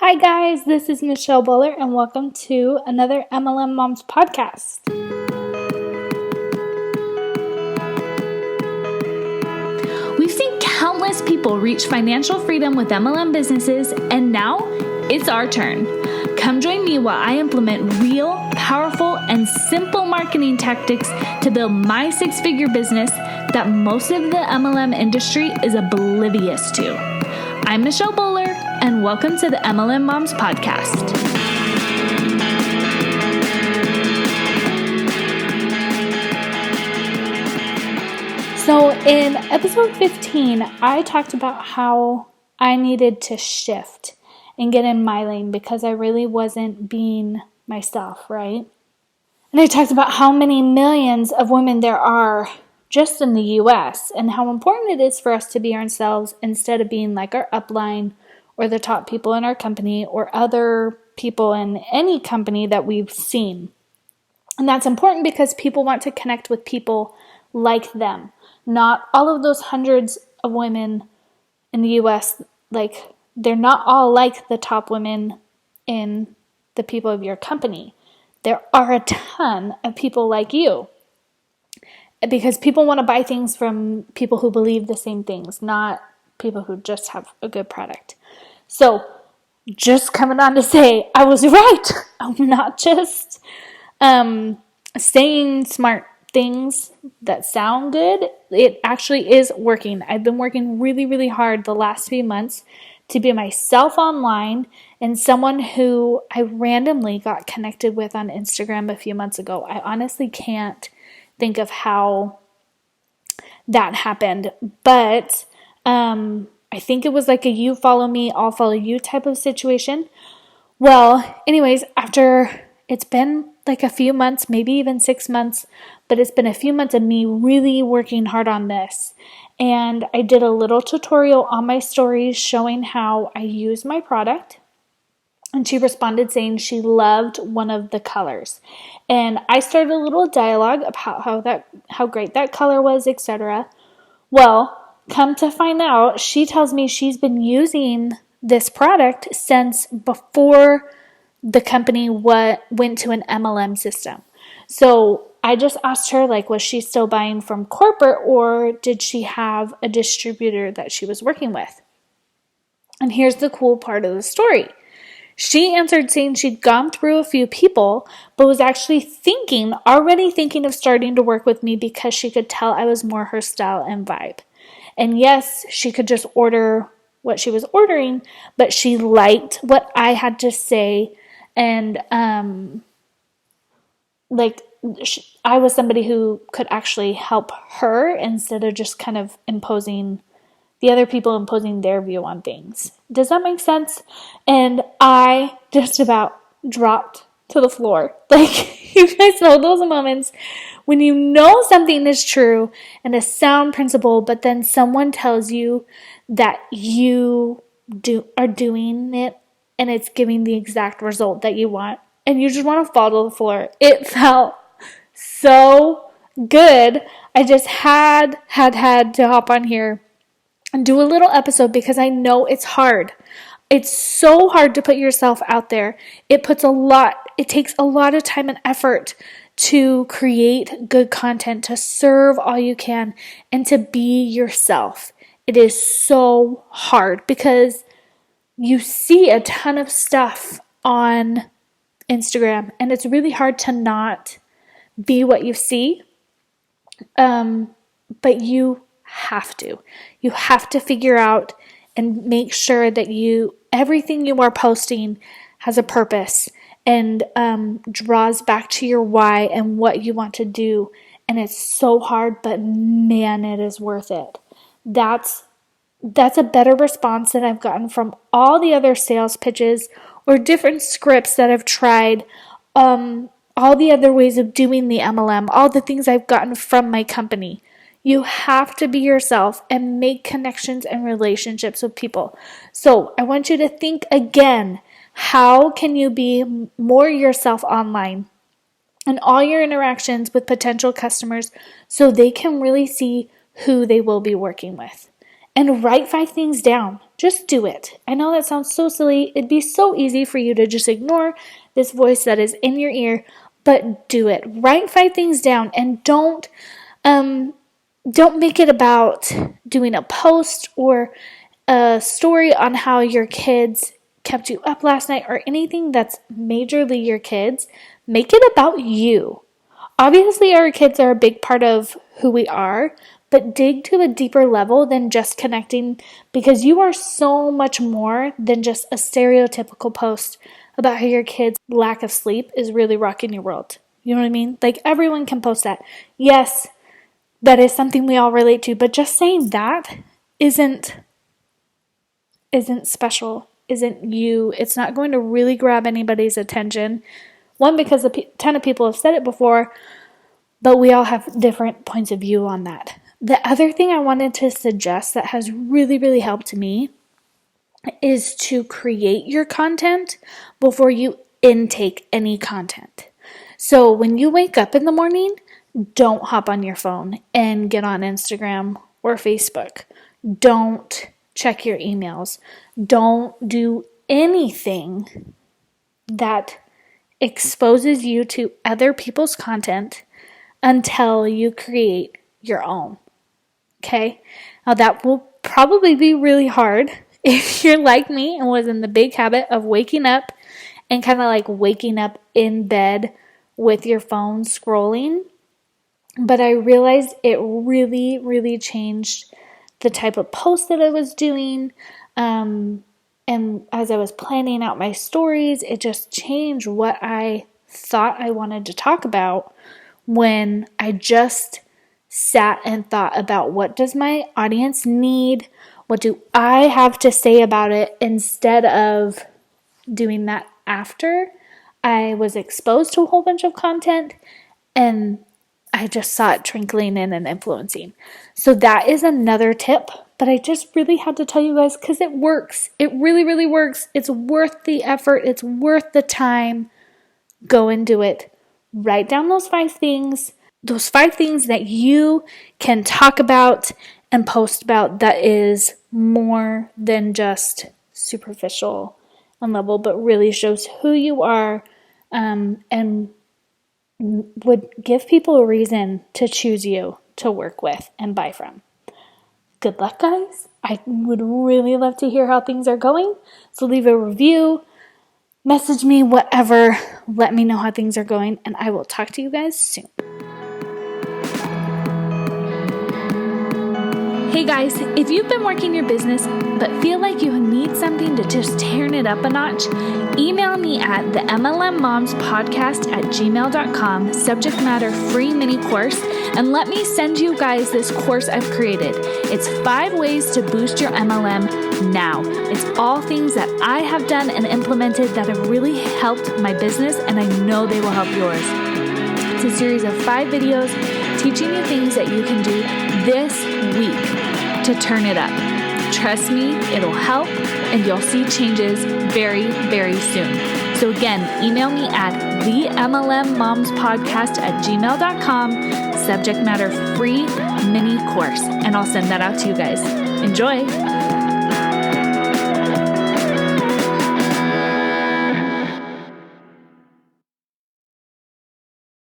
Hi guys, this is Michelle Buller and welcome to another MLM Moms podcast. We've seen countless people reach financial freedom with MLM businesses, and now it's our turn. Come join me while I implement real, powerful, and simple marketing tactics to build my six-figure business that most of the MLM industry is oblivious to. I'm Michelle Buller, and welcome to the MLM Moms podcast. So in episode 15, I talked about how I needed to shift and get in my lane because I really wasn't being myself, right? And I talked about how many millions of women there are just in the US and how important it is for us to be ourselves instead of being like our upline or the top people in our company or other people in any company that we've seen. And that's important because people want to connect with people like them, not all of those hundreds of women in the US. Like, they're not all like the top women in the people of your company. There are a ton of people like you because people want to buy things from people who believe the same things, not people who just have a good product. So just coming on to say I was right. I'm not just saying smart things that sound good. It actually is working. I've been working really, really hard the last few months to be myself online and someone who I randomly got connected with on Instagram a few months ago. I honestly can't think of how that happened, but I think it was like a you follow me, I'll follow you type of situation. Well, anyways, after it's been like a few months, maybe even 6 months, but it's been a few months of me really working hard on this. And I did a little tutorial on my stories showing how I use my product. And she responded saying she loved one of the colors. And I started a little dialogue about how great that color was, etc. Well, come to find out, she tells me she's been using this product since before the company went to an MLM system. So I just asked her, like, was she still buying from corporate or did she have a distributor that she was working with? And here's the cool part of the story. She answered saying she'd gone through a few people, but was actually already thinking of starting to work with me because she could tell I was more her style and vibe. And yes, she could just order what she was ordering, but she liked what I had to say. And I was somebody who could actually help her instead of just kind of imposing their view on things. Does that make sense? And I just about dropped to the floor. Like, you guys know those moments when you know something is true and a sound principle, but then someone tells you that you are doing it and it's giving the exact result that you want, and you just want to fall to the floor. It felt so good. I just had to hop on here and do a little episode because I know it's hard. It's so hard to put yourself out there. It takes a lot of time and effort to create good content, to serve all you can, and to be yourself. It is so hard because you see a ton of stuff on Instagram, and it's really hard to not be what you see. But you have to. You have to figure out and make sure that everything you are posting has a purpose and draws back to your why and what you want to do. And it's so hard, but man, it is worth it. That's a better response than I've gotten from all the other sales pitches or different scripts that I've tried, all the other ways of doing the MLM, all the things I've gotten from my company. You have to be yourself and make connections and relationships with people. So I want you to think again, how can you be more yourself online and all your interactions with potential customers so they can really see who they will be working with? And write 5 things down. Just do it. I know that sounds so silly. It'd be so easy for you to just ignore this voice that is in your ear, but do it. Write 5 things down and don't make it about doing a post or a story on how your kids kept you up last night or anything that's majorly your kids. Make it about you. Obviously, our kids are a big part of who we are, but dig to a deeper level than just connecting, because you are so much more than just a stereotypical post about how your kids' lack of sleep is really rocking your world. You know what I mean? Like, everyone can post that. Yes, that is something we all relate to, but just saying that isn't special, isn't you. It's not going to really grab anybody's attention. One, because a ton of people have said it before, but we all have different points of view on that. The other thing I wanted to suggest that has really, really helped me is to create your content before you intake any content. So when you wake up in the morning, don't hop on your phone and get on Instagram or Facebook. Don't check your emails. Don't do anything that exposes you to other people's content until you create your own. Okay? Now that will probably be really hard if you're like me and was in the big habit of waking up and kind of like waking up in bed with your phone scrolling. But I realized it really, really changed the type of post that I was doing. And as I was planning out my stories, it just changed what I thought I wanted to talk about when I just sat and thought about, what does my audience need? What do I have to say about it? Instead of doing that after I was exposed to a whole bunch of content and I just saw it trickling in and influencing. So that is another tip, but I just really had to tell you guys because it works. It really, really works. It's worth the effort. It's worth the time. Go and do it. Write down those 5 things that you can talk about and post about that is more than just superficial and level, but really shows who you are, and would give people a reason to choose you to work with and buy from. Good luck, guys. I would really love to hear how things are going. So leave a review, message me, whatever. Let me know how things are going, and I will talk to you guys soon. Hey guys, if you've been working your business but feel like you need something to just turn it up a notch, email me at the MLMmomspodcast@gmail.com, subject matter free mini course, and let me send you guys this course I've created. It's 5 ways to boost your MLM now. It's all things that I have done and implemented that have really helped my business, and I know they will help yours. It's a series of 5 videos teaching you things that you can do this week to turn it up. Trust me, it'll help, and you'll see changes very, very soon. So again, email me at themlmmomspodcast@gmail.com, subject matter free mini course, and I'll send that out to you guys. Enjoy!